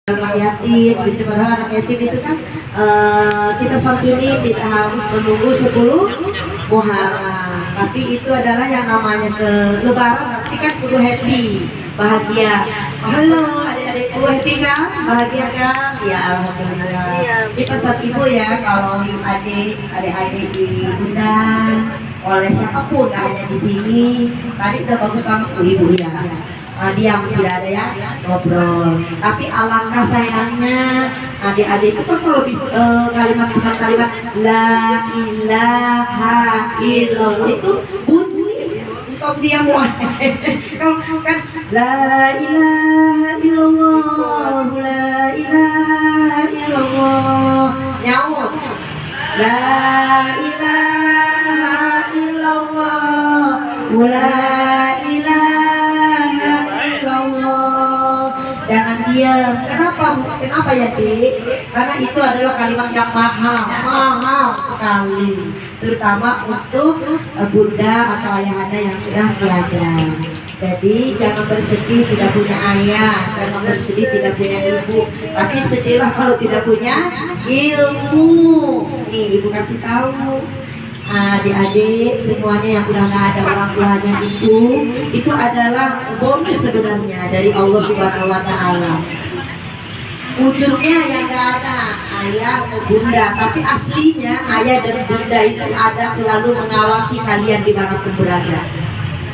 anak yatim gitu. Padahal anak yatim itu kan kita santuni tidak harus menunggu 10 Muharram, tapi itu adalah yang namanya ke Lebaran berarti kan kudu happy, bahagia. Halo adik-adikku, happy kan? Bahagia kan? Ya alhamdulillah. Ini pesan ibu ya, kalau adik-adik diundang oleh siapapun, gak hanya di sini. Tadi udah bagus banget tuh ibu ya. Diam, tidak ada ya ngobrol. Tapi alangkah sayangnya adik-adik itu kan kalau kalimat cuma kalimat la ilaha illallah itu bunyi kalau dia mau kalau kan la ilaha illallah, la ilaha illallah nyawa la ilaha illallah, la jangan diam. Kenapa ya Dik? Karena itu adalah kalimat yang mahal sekali, terutama untuk bunda atau ayahanda yang sudah tiada. Jadi jangan bersedih tidak punya ayah, jangan bersedih tidak punya ibu, tapi sedihlah kalau tidak punya ilmu. Nih ibu kasih tahu adik-adik semuanya yang udah nggak ada orang tuanya itu adalah bonus sebenarnya dari Allah Subhanahu Wa Taala. Ujungnya yang nggak ada ayah atau bunda, tapi aslinya ayah dan bunda itu ada selalu mengawasi kalian dimanapun berada.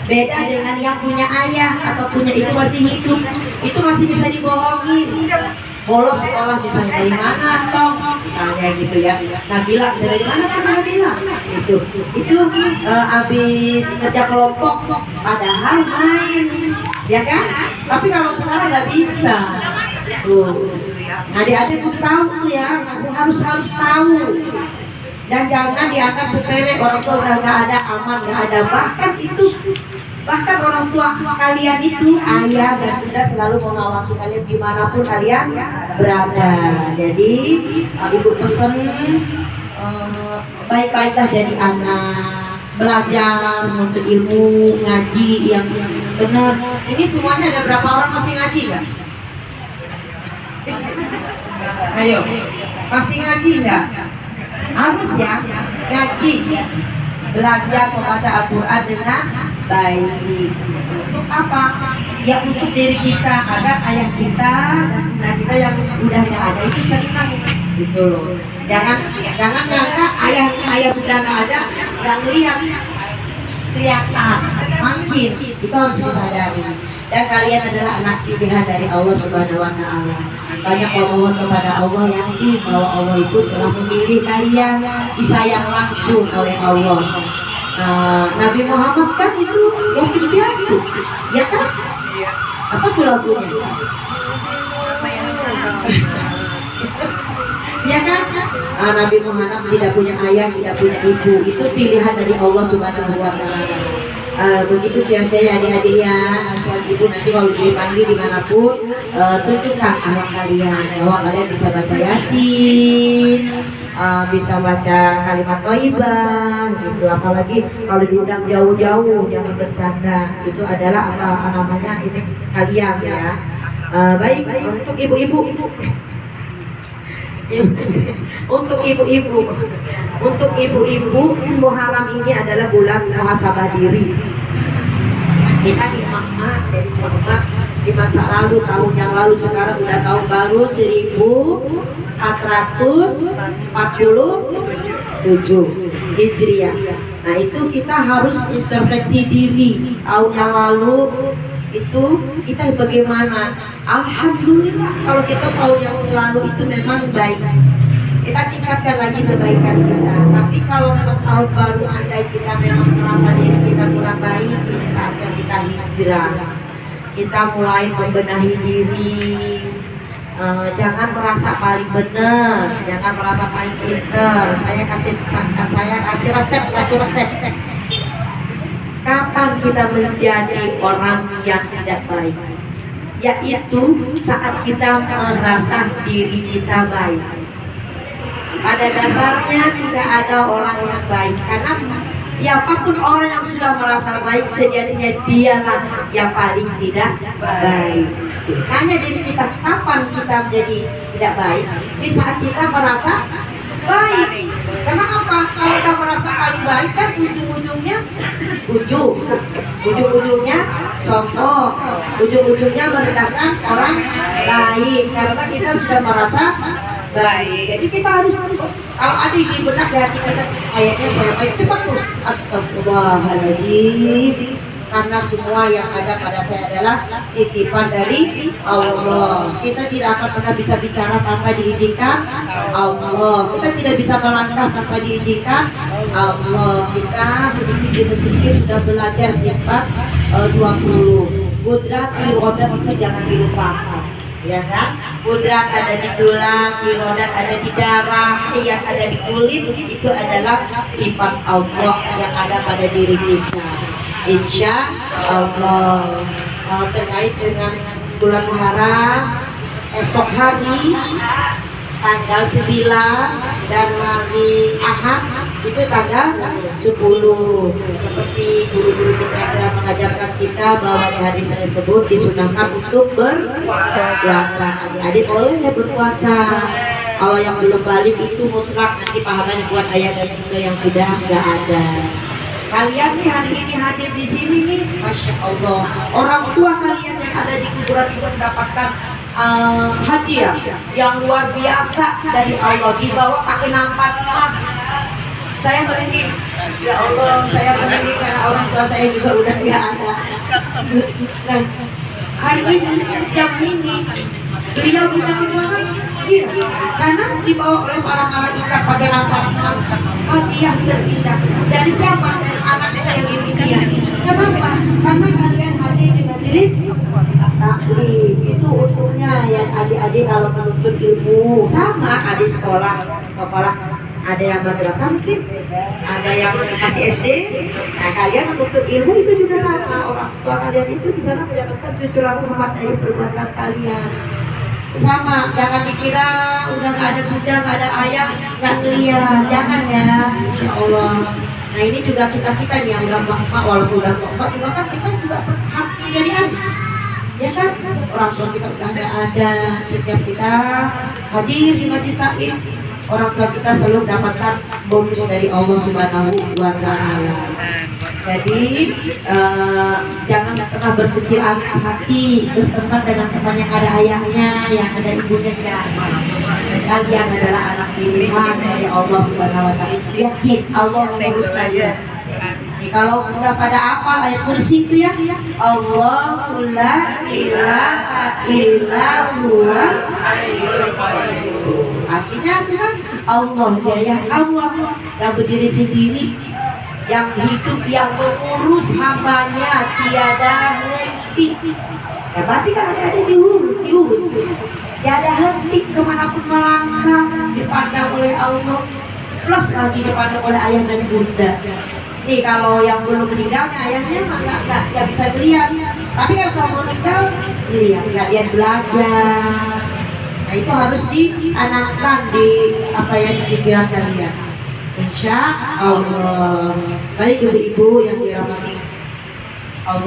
Beda dengan yang punya ayah atau punya ibu masih hidup, itu masih bisa dibohongin. Bolos sekolah misalnya dari mana toh misalnya gitu ya. Nabila dari mana kan Nabila itu habis kerja kelompok padahal main ya kan. Tapi kalau sekarang nggak bisa tuh. Adik-adik tuh tahu tuh ya, harus tahu. Dan jangan dianggap sepele orang tua udah nggak ada, aman nggak ada. Bahkan orang tua kalian itu ayah dan bunda selalu mengawasi kalian dimanapun kalian berada. Jadi ibu pesen baik-baiklah jadi anak, belajar menuntut ilmu, ngaji yang benar. Ini semuanya ada berapa orang masih ngaji nggak? Ayo, masih ngaji nggak? Harus ya ngaji, belajar membaca Al-Quran dengan baik. Untuk apa? Ya untuk diri kita, agar ayah kita dan bunda kita yang udah nggak ada itu senang gitu loh. Jangan nyangka ayah bunda nggak ada nggak ngelihat, kelihatan makin, itu harus disadari. Dan kalian adalah anak pilihan dari Allah Subhanahu Wa Taala. Banyak memohon kepada Allah, yakin bahwa Allah itu telah memilih kalian, disayang langsung oleh Allah. Nabi Muhammad kan itu yatim piatu, ya kan? Apa tuh lagunya? Ya kan? Nabi Muhammad tidak punya ayah, tidak punya ibu, itu pilihan dari Allah Subhanahu Wa Taala. Begitu biasanya adik-adik ya, nasihat ibu nanti kalau dipanggil dimanapun, tunjukkan akhlak kalian, bahwa kalian bisa baca Yasin, bisa baca kalimat thayyibah gitu. Apalagi kalau diundang jauh-jauh jangan bercanda, itu adalah apa namanya image kalian ya. Baik untuk ibu-ibu untuk ibu-ibu Muharram ini adalah bulan muhasabah diri. Kita nikmat dari nikmat di masa lalu, tahun yang lalu, sekarang udah tahun baru 1447 Hijriah. Nah itu kita harus introspeksi diri. Tahun yang lalu itu kita bagaimana? Alhamdulillah kalau kita tahun yang lalu itu memang baik, kita tingkatkan lagi kebaikan kita. Tapi kalau memang tahun baru andai kita memang merasa diri kita kurang baik, ini saatnya kita hijrah, kita mulai membenahi diri. Jangan merasa paling benar, jangan merasa paling pintar. Saya kasih satu resep. Kapan kita menjadi orang yang tidak baik? Yaitu saat kita merasa diri kita baik. Pada dasarnya tidak ada orang yang baik, karena siapapun orang yang sudah merasa baik sejatinya dialah yang paling tidak baik. Tanya diri kita, kapan kita kita menjadi tidak baik, di saat kita merasa baik. Karena apa? Kalau udah merasa paling baik kan ujung-ujungnya sombong, ujung-ujungnya merendahkan orang lain karena kita sudah merasa baik. Jadi kita harus kalau ada di benak di hati kita kayaknya saya baik, cepat tuh astagfirullahaladzim, karena semua yang ada pada saya adalah titipan dari Allah. Kita tidak akan pernah bisa bicara tanpa diizinkan Allah. Kita tidak bisa melangkah tanpa diizinkan Allah. Kita sedikit demi sedikit sudah belajar sifat 20. Kudrat irodat itu jangan dilupakan, ya kan? Kudrat ada di tulang, irodat ada di darah, yang ada di kulit, itu adalah sifat Allah yang ada pada diri kita. Insya Allah. Terkait dengan bulan Muharram, esok hari tanggal 9 dan hari Ahad itu tanggal 10. Seperti guru-guru kita yang telah mengajarkan kita bahwa di hari tersebut disunahkan untuk berpuasa. Adik-adik boleh berpuasa. Kalau yang belum balik itu mutlak nanti pahalanya buat ayah dan bunda yang sudah nggak ada. Kalian nih hari ini hadir di sini nih, masya Allah. Orang tua kalian yang ada di kuburan itu mendapatkan hadiah yang luar biasa dari Allah, dibawa pakai nampan emas. Saya merinding, ya Allah, saya merinding karena orang tua saya juga udah nggak ada. Nah, hari ini jam ini beliau bilang banget karena dibawa oleh para malaikat pakai nampan emas, hadiah terindah dari siapa? Dari anak kita yang demikian. Kenapa? Karena kalian hadir di majelis taklim. Itu untungnya ya adik-adik kalau menuntut ilmu sama adik sekolah ada yang madrasah mungkin, ada yang masih SD. Nah kalian menuntut ilmu itu juga sama, orang tua kalian itu di sana mendapatkan cucuran rahmat dari perbuatan kalian. Sama, jangan dikira udah gak ada bunda, gak ada ayah, gak ngeliat, jangan ya, insya Allah. Nah ini juga kita nih yang udah mak walaupun udah mak juga kan kita juga harus menjadi aja, ya kan? Orang tua kita udah gak ada, setiap kita hadir di majelis taklim, orang tua kita selalu mendapatkan bonus dari Allah Subhanahu wa Ta'ala. Jadi jangan pernah berkecil hati berteman dengan teman yang ada ayahnya, yang ada ibunya. Kalian adalah anak pilihan dari Allah Subhanahu wa Ta'ala. Yakin Allah mengurus kalian. Kalau udah pada apa ayat kursi itu ya, Allahu la ilaha illa huwa. Artinya kan Allah ya Allah yang berdiri sendiri, yang hidup, yang mengurus hambanya tiada henti. Ya berarti kan ada diurus. Tiada henti kemanapun melangkah, dipandang oleh Allah, plus lagi dipandang oleh ayah dan bunda. Nih kalau yang belum meninggalnya ayahnya nggak bisa melihat, tapi kan kalau meninggal melihat, kalian belajar. Nah itu harus dianamkan di apa yang di pikiran kalian. Insya Allah. Baik ibu-ibu yang dirahmati